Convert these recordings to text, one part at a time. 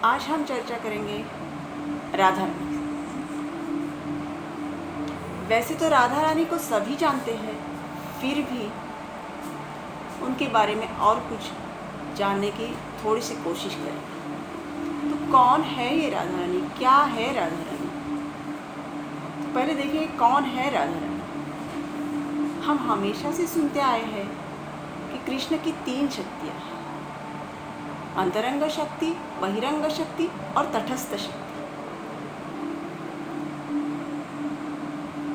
आज हम चर्चा करेंगे राधा रानी। वैसे तो राधा रानी को सभी जानते हैं, फिर भी उनके बारे में और कुछ जानने की थोड़ी सी कोशिश करेंगे। तो कौन है ये राधा रानी, क्या है राधा रानी? तो पहले देखिए कौन है राधा रानी। हम हमेशा से सुनते आए हैं कि कृष्ण की 3 शक्तियाँ हैं, अंतरंग शक्ति, बहिरंग शक्ति और तटस्थ शक्ति।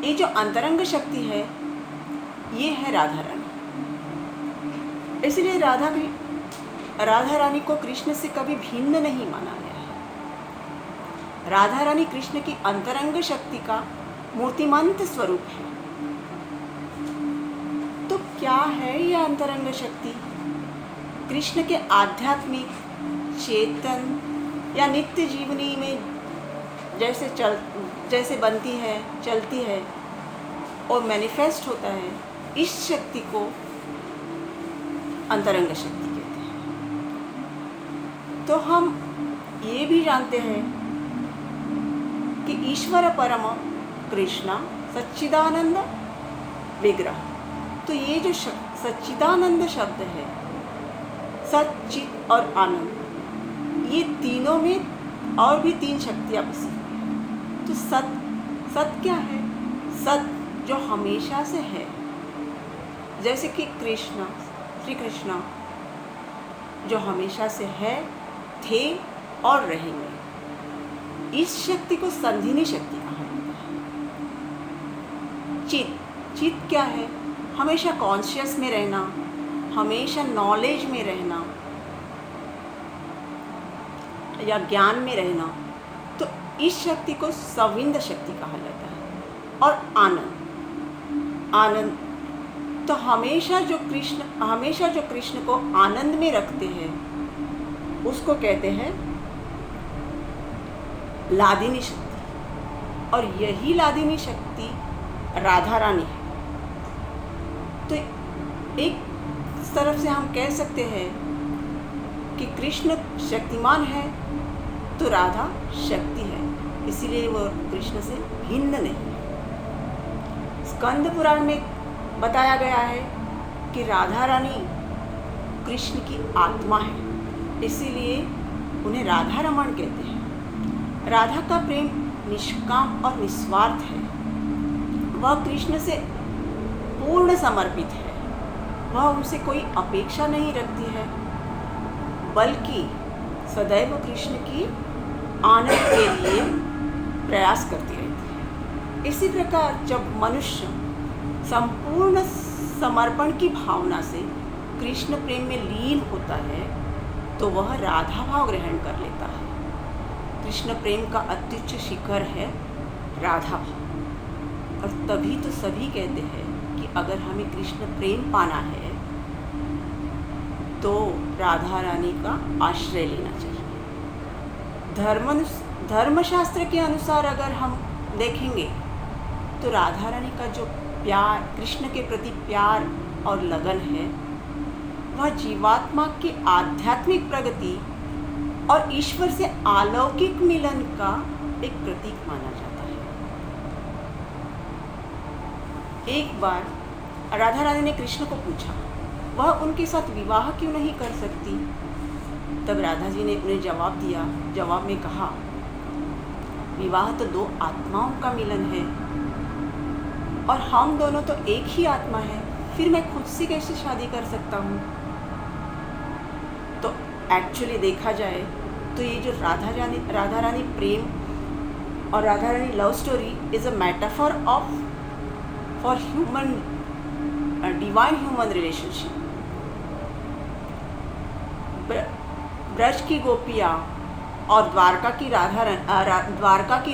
ये जो अंतरंग शक्ति है ये है राधा रानी। इसलिए राधा रानी को कृष्ण से कभी भिन्न नहीं माना गया है। राधा रानी कृष्ण की अंतरंग शक्ति का मूर्तिमंत स्वरूप है। तो क्या है यह अंतरंग शक्ति? कृष्ण के आध्यात्मिक, चेतन या नित्य जीवनी में जैसे बनती है, चलती है और मैनिफेस्ट होता है, इस शक्ति को अंतरंग शक्ति कहते हैं। तो हम ये भी जानते हैं कि ईश्वर परम कृष्ण सच्चिदानंद विग्रह। तो ये जो सच्चिदानंद शब्द है, सच्चित और आनंद, ये तीनों में और भी 3 शक्तियाँ बसी हुई हैं। तो सत क्या है? सत जो हमेशा से है, जैसे कि श्री कृष्ण जो हमेशा से है, थे और रहेंगे। इस शक्ति को संधिनी शक्ति कहा जाता है। चित क्या है? हमेशा कॉन्शियस में रहना, हमेशा नॉलेज में रहना या ज्ञान में रहना। तो इस शक्ति को सविंद शक्ति कहा जाता है। और आनंद तो हमेशा जो कृष्ण को आनंद में रखते हैं उसको कहते हैं लादिनी शक्ति। और यही लादिनी शक्ति राधा रानी है। तो एक तरफ से हम कह सकते हैं कि कृष्ण शक्तिमान है तो राधा शक्ति है, इसीलिए वो कृष्ण से भिन्न नहीं है। स्कंद पुराण में बताया गया है कि राधा रानी कृष्ण की आत्मा है, इसीलिए उन्हें राधा रमण कहते हैं। राधा का प्रेम निष्काम और निस्वार्थ है। वह कृष्ण से पूर्ण समर्पित है। वह उनसे कोई अपेक्षा नहीं रखती है, बल्कि सदैव कृष्ण की आनंद के लिए प्रयास करती रहती है। इसी प्रकार जब मनुष्य संपूर्ण समर्पण की भावना से कृष्ण प्रेम में लीन होता है तो वह राधा भाव ग्रहण कर लेता है। कृष्ण प्रेम का अत्युच्च शिखर है राधा भाव। और तभी तो सभी कहते हैं कि अगर हमें कृष्ण प्रेम पाना है तो राधा रानी का आश्रय लेना चाहिए। धर्मशास्त्र के अनुसार अगर हम देखेंगे तो राधा रानी का जो प्यार, कृष्ण के प्रति प्यार और लगन है, वह जीवात्मा की आध्यात्मिक प्रगति और ईश्वर से अलौकिक मिलन का एक प्रतीक माना जाता है। एक बार राधा रानी ने कृष्ण को पूछा वह उनके साथ विवाह क्यों नहीं कर सकती। तब राधा जी ने उन्हें जवाब दिया। जवाब में कहा, विवाह तो 2 आत्माओं का मिलन है और हम दोनों तो एक ही आत्मा है, फिर मैं खुद से कैसे शादी कर सकता हूँ। तो एक्चुअली देखा जाए तो ये जो राधा रानी प्रेम और Radha Rani love story is a metaphor for divine human relationship. Braj की गोपियाँ और द्वारका की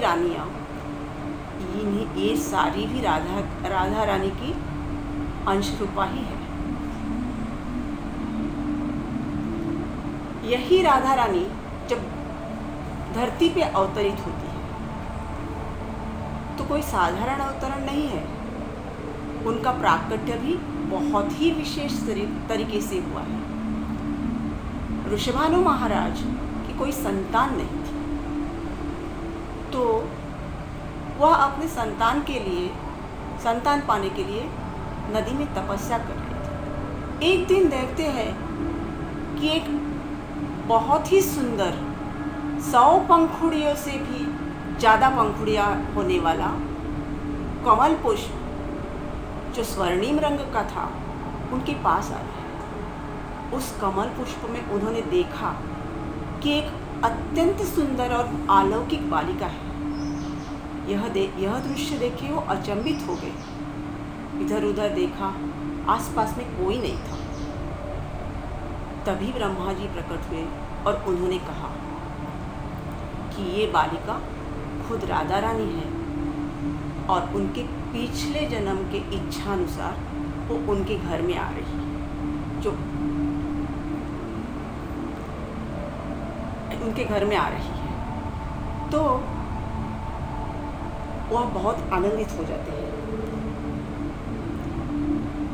रानियाँ, ये सारी भी राधा रानी की अंश रूपा ही है। यही राधा रानी जब धरती पे अवतरित होती है तो कोई साधारण अवतरण नहीं है। उनका प्राकट्य भी बहुत ही विशेष तरीके से हुआ है। ऋषभानु महाराज की कोई संतान नहीं थी, तो वह अपने संतान पाने के लिए नदी में तपस्या कर रहे थे। एक दिन देखते हैं कि एक बहुत ही सुंदर 100 पंखुड़ियों से भी ज़्यादा पंखुड़ियाँ होने वाला कमल पुष्प जो स्वर्णिम रंग का था उनके पास आ रहा है। उस कमल पुष्प में उन्होंने देखा कि एक अत्यंत सुंदर और अलौकिक बालिका है। यह दृश्य देखे वो अचंभित हो गए। इधर उधर देखा, आसपास में कोई नहीं था। तभी ब्रह्मा जी प्रकट हुए और उन्होंने कहा कि ये बालिका खुद राधा रानी है और उनके पिछले जन्म के इच्छा अनुसार वो उनके घर में आ रही है, जो उनके घर में आ रही है। तो वह बहुत आनंदित हो जाते हैं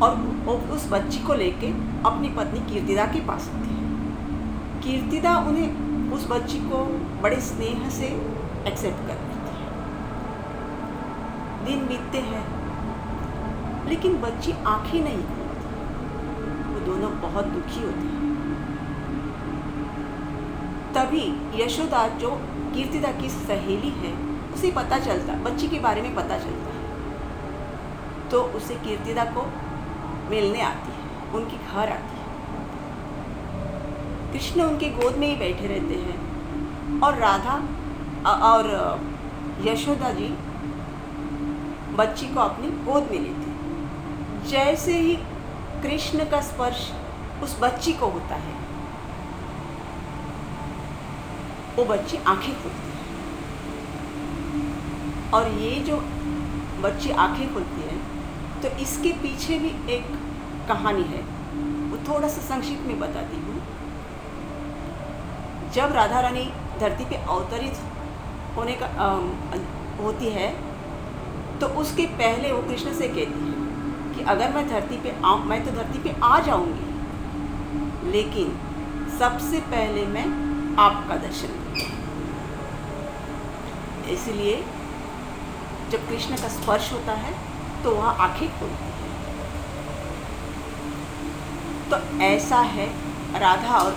और उस बच्ची को लेके अपनी पत्नी कीर्तिदा के पास आते हैं। कीर्तिदा उन्हें उस बच्ची को बड़े स्नेह से एक्सेप्ट कर लेती है। दिन बीतते हैं लेकिन बच्ची आंखें नहीं खोलती। वो दोनों बहुत दुखी होते हैं। तभी यशोदा जो कीर्तिदा की सहेली है उसे पता चलता, बच्ची के बारे में पता चलता है, तो उसे कीर्तिदा को मिलने आती है, उनके घर आती है। कृष्ण उनके गोद में ही बैठे रहते हैं और राधा और यशोदा जी बच्ची को अपनी गोद में लेते हैं। जैसे ही कृष्ण का स्पर्श उस बच्ची को होता है, वो बच्ची आंखें खोलती है। और ये जो बच्ची आंखें खोलती है, तो इसके पीछे भी एक कहानी है, वो थोड़ा सा संक्षिप्त में बताती हूँ। जब राधा रानी धरती पे अवतरित होने का होती है, तो उसके पहले वो कृष्ण से कहती है कि अगर मैं तो धरती पे आ जाऊंगी, लेकिन सबसे पहले मैं आपका दर्शन करूंगी। इसलिए जब कृष्ण का स्पर्श होता है तो वह आंखें खोलती है। तो ऐसा है राधा और